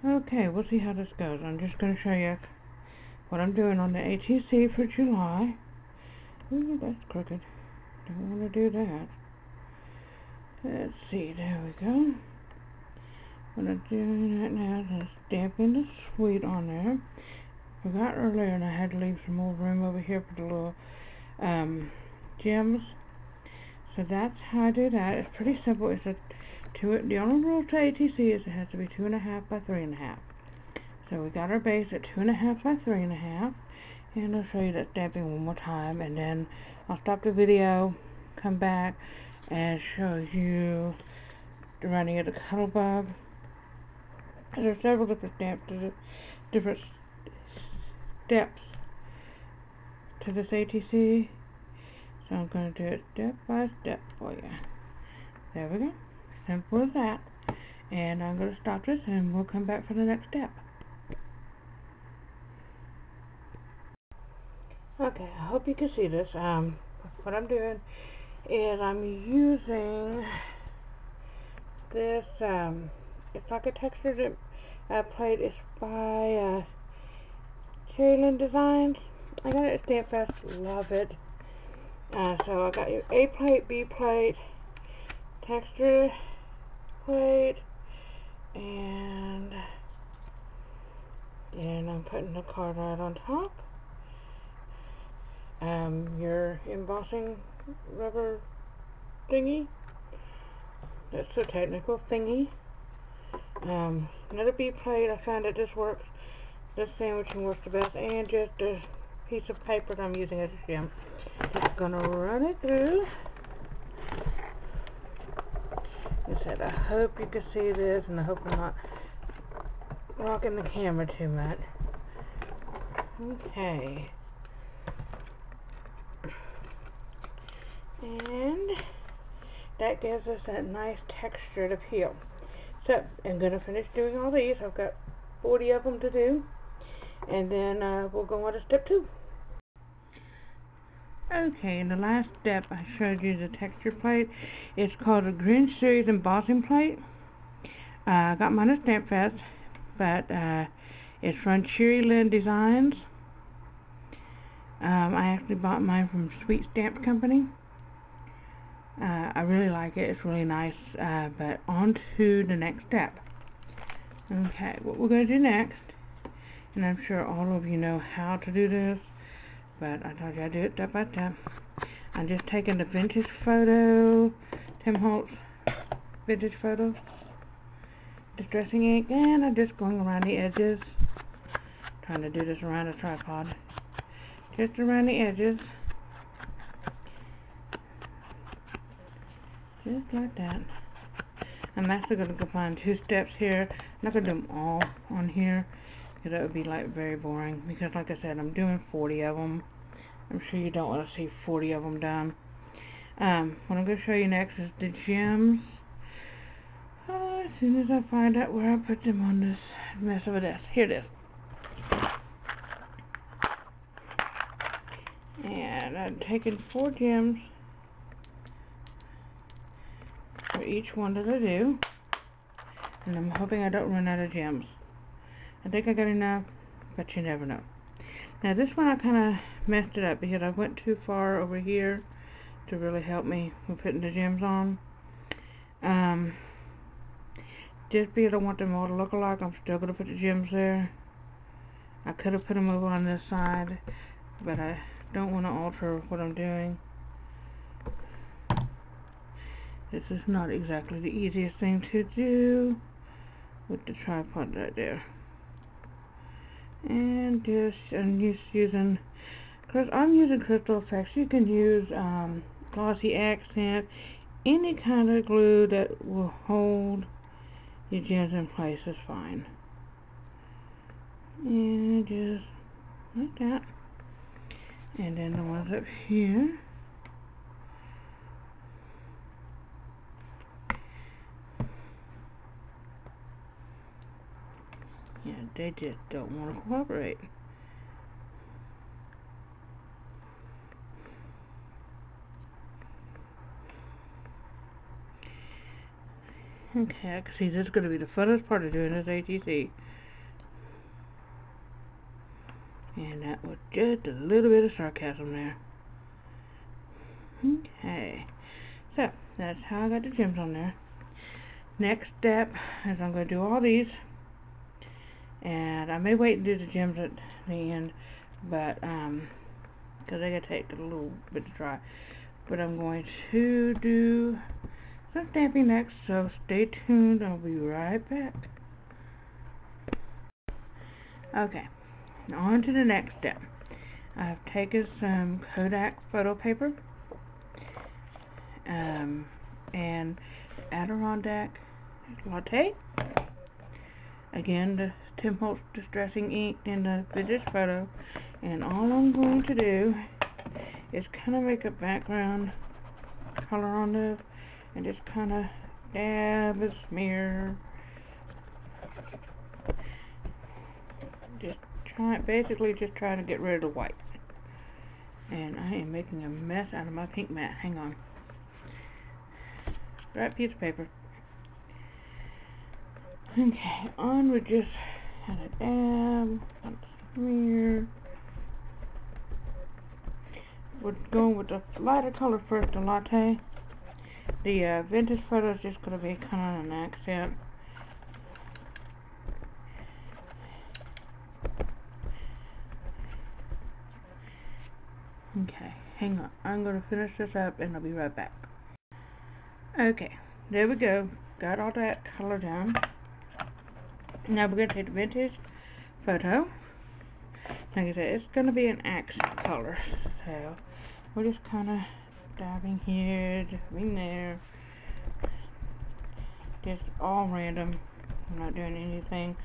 Okay, we'll see how this goes. I'm just going to show you what I'm doing on the ATC for July. Ooh, that's crooked. Don't want to do that. Let's see, there we go. What I'm doing right now is stamping the suite on there. Forgot earlier and I had to leave some more room over here for the little gems. So that's how I do that. It's pretty simple. It's the only rule to ATC is it has to be 2.5 by 3.5. So we got our base at 2.5 by 3.5. And I'll show you that stamping one more time, and then I'll stop the video, come back, and show you the running of the Cuttlebug. There are several different different steps to this ATC, so I'm going to do it step by step for you. There we go. Simple as that. And I'm going to stop this, and we'll come back for the next step. Okay, I hope you can see this. What I'm doing is I'm using this, it's like a textured plate. It's by Cherryland Designs. I got it at Stamp Fest. Love it. So I got your A plate, B plate, texture plate, and then I'm putting the card right on top. Your embossing rubber thingy. That's the technical thingy. Another B plate. I found that this works. This sandwiching works the best, and just a piece of paper that I'm using as a gem. Just gonna run it through. Like I said, I hope you can see this, and I hope I'm not rocking the camera too much. Okay. And that gives us that nice textured appeal. So I'm going to finish doing all these. I've got 40 of them to do, and then we'll go on to step 2. Okay, in the last step I showed you the texture plate. It's called a Grinch Series embossing plate. I got mine at Stamp Fest, but it's from Cherryland Designs. I actually bought mine from Sweet Stamp Company. I really like it. It's really nice. But on to the next step. Okay, what we're going to do next, and I'm sure all of you know how to do this, but I told you I'd do it step by step. I'm just taking the vintage photo, Tim Holtz vintage photo, distressing ink, and I'm just going around the edges. Trying to do this around the tripod. Just around the edges. Just like that. I'm actually going to combine 2 steps here. I'm not going to do them all on here, because that would be like very boring. Because like I said, I'm doing 40 of them. I'm sure you don't want to see 40 of them done. What I'm going to show you next is the gems. As soon as I find out where I put them on this mess of a desk. Here it is. And I'm taking 4 gems for each one that I do, and I'm hoping I don't run out of gems. I think I got enough, but you never know. Now this one I kind of messed it up because I went too far over here to really help me with putting the gems on. Just because I want them all to look alike, I'm still going to put the gems there. I could have put them over on this side, but I don't want to alter what I'm doing. This is not exactly the easiest thing to do with the tripod right there. And I'm just using, because I'm using Crystal Effects. You can use glossy accent, any kind of glue that will hold your gems in place is fine. And just like that. And then the ones up here. Yeah, they just don't want to cooperate. Okay, I can see this is going to be the funnest part of doing this ATC. And that was just a little bit of sarcasm there. Okay, so that's how I got the gems on there. Next step is I'm going to do all these. And I may wait and do the gems at the end, but because they gotta take a little bit to dry. But I'm going to do some stamping next, so stay tuned. I'll be right back. Okay, on to the next step. I've taken some Kodak photo paper and Adirondack Latte. Again, the Tim Holtz Distressing Ink in the Vintage Photo. And all I'm going to do is kind of make a background color on this and just kind of dab and smear. Basically just trying to get rid of the white. And I am making a mess out of my pink mat. Hang on. Right piece of paper. Okay, on with just kind of dab, kind of smear. We're going with the lighter color first, the latte. The Vintage Photo is just going to be kind of an accent. Okay, hang on. I'm going to finish this up and I'll be right back. Okay, there we go. Got all that color down. Now we're going to take the Vintage Photo. Like I said, it's going to be an accent color. So we're just kind of dabbing here, dabbing there. Just all random. I'm not doing anything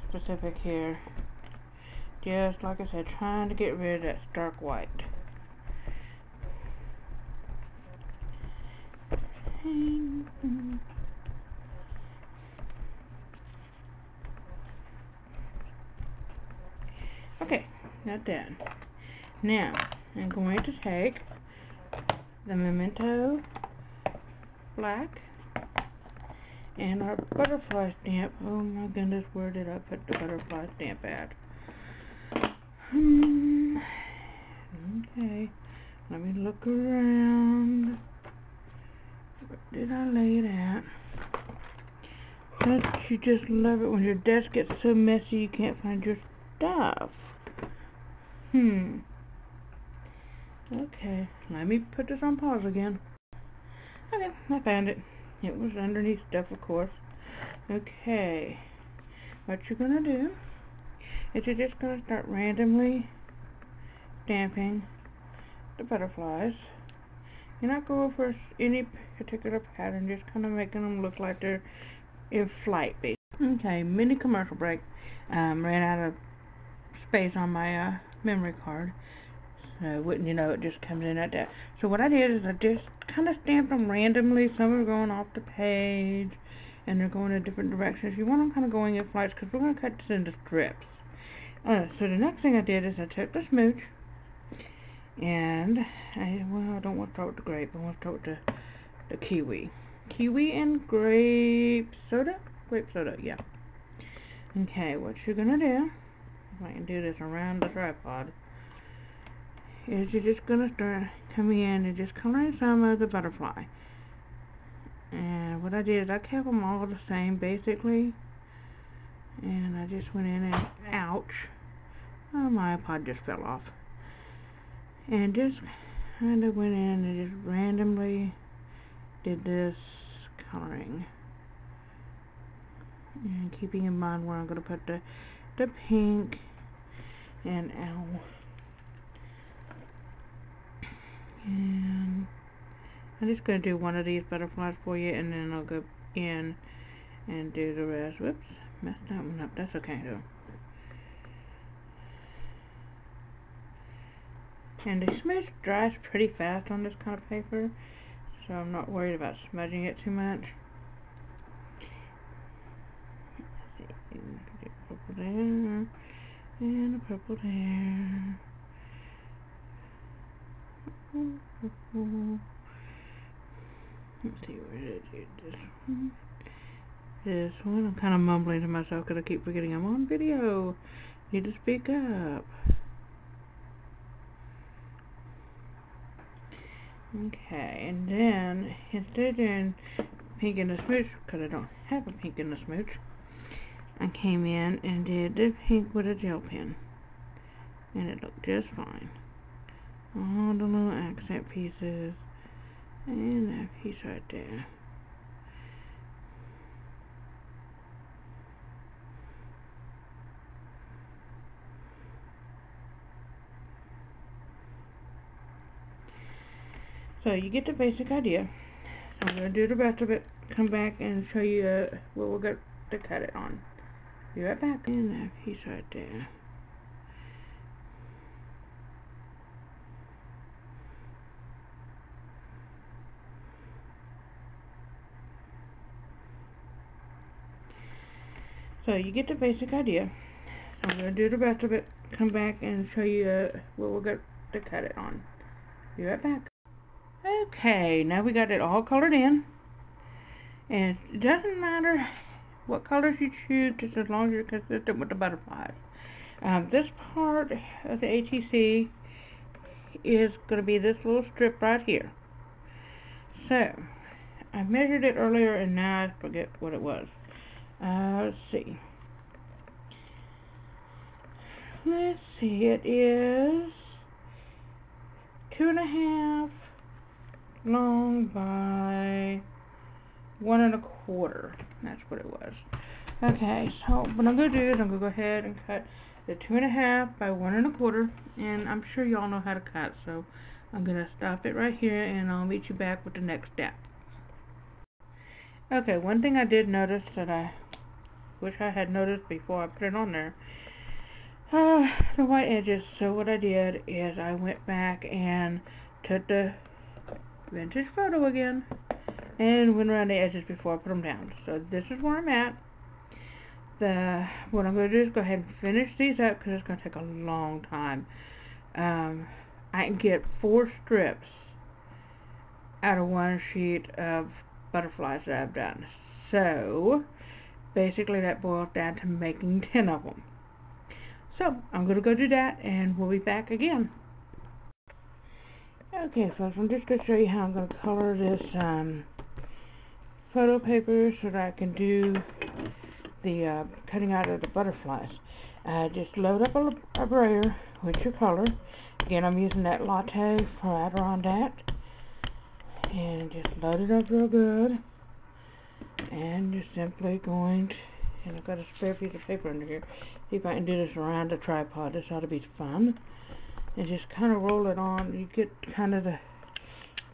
specific here. Just like I said, trying to get rid of that stark white. Okay, got that. Now, I'm going to take the Memento Black and our butterfly stamp. Oh my goodness, where did I put the butterfly stamp at? Okay, let me look around. Where did I lay it at? Don't you just love it when your desk gets so messy you can't find your stuff? Okay, let me put this on pause again. Okay, I found it. It was underneath stuff, of course. Okay, what you're gonna do is you're just gonna start randomly stamping the butterflies. You're not going for any particular pattern, just kind of making them look like they're in flight, basically. Okay, mini commercial break. Ran out of space on my memory card. So wouldn't you know, it just comes in at that. So what I did is I just kind of stamped them randomly. Some are going off the page and they're going in different directions. You want them kind of going in flights because we're going to cut this into strips. So the next thing I did is I took the smooch and I don't want to start with the grape. I want to start with the kiwi. Kiwi and grape soda? Grape soda, yeah. Okay, what you're going to do, if I can do this around the tripod, is you're just going to start coming in and just coloring some of the butterfly. And what I did is I kept them all the same basically. And I just went in and, ouch, oh, my iPod just fell off. And just kind of went in and just randomly did this coloring. And keeping in mind where I'm going to put the pink and owl. And I'm just going to do one of these butterflies for you, and then I'll go in and do the rest. Whoops, messed that one up. That's okay though. And the smudge dries pretty fast on this kind of paper, so I'm not worried about smudging it too much. Let's see, purple there, and a purple there. Let's see, where did I do this one? this one. I'm kind of mumbling to myself because I keep forgetting I'm on video. Need to speak up. Okay, and then instead of doing pink in the smooch, because I don't have a pink in the smooch, I came in and did the pink with a gel pen, and it looked just fine. All the little accent pieces, and that piece right there. So you get the basic idea. So I'm going to do the rest of it, come back and show you what we're going to cut it on. Be right back. And that piece right there. So you get the basic idea. So I'm going to do the rest of it, come back and show you what we're going to cut it on. Be right back. Okay, now we got it all colored in. And it doesn't matter what colors you choose, just as long as you're consistent with the butterflies. This part of the ATC is going to be this little strip right here. So, I measured it earlier and now I forget what it was. Let's see. It is 2.5 long by 1 1/4. That's what it was. Okay, so what I'm going to do is I'm going to go ahead and cut the 2.5 by 1 1/4, and I'm sure y'all know how to cut, so I'm going to stop it right here and I'll meet you back with the next step. Okay, one thing I did notice that I wish I had noticed before I put it on there, the white edges. So what I did is I went back and took the vintage photo again and went around the edges before I put them down. So this is where I'm at. What I'm going to do is go ahead and finish these up because it's going to take a long time. I can get 4 strips out of 1 sheet of butterflies that I've done. So basically that boils down to making 10 of them. So I'm going to go do that and we'll be back again. Okay folks, I'm just going to show you how I'm going to color this photo paper so that I can do the cutting out of the butterflies. Just load up a brayer with your color. Again, I'm using that Latte for Adirondack. And just load it up real good. And just simply going to, and I've got a spare piece of paper under here. See if I can do this around the tripod. This ought to be fun. And just kind of roll it on. You get kind of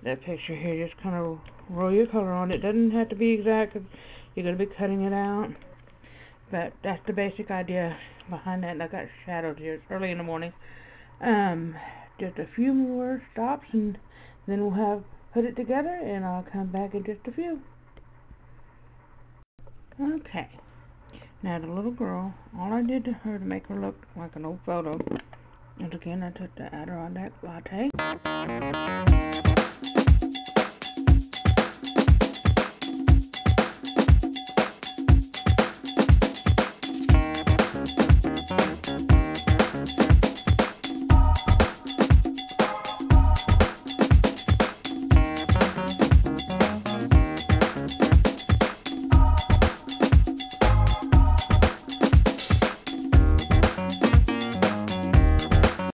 that picture here. Just kind of roll your color on. It doesn't have to be exact because you're going to be cutting it out. But that's the basic idea behind that. And I got shadows here. It's early in the morning. Just a few more stops and then we'll have put it together and I'll come back in just a few. Okay. Now the little girl, all I did to her to make her look like an old photo is again I took the Adirondack Latte.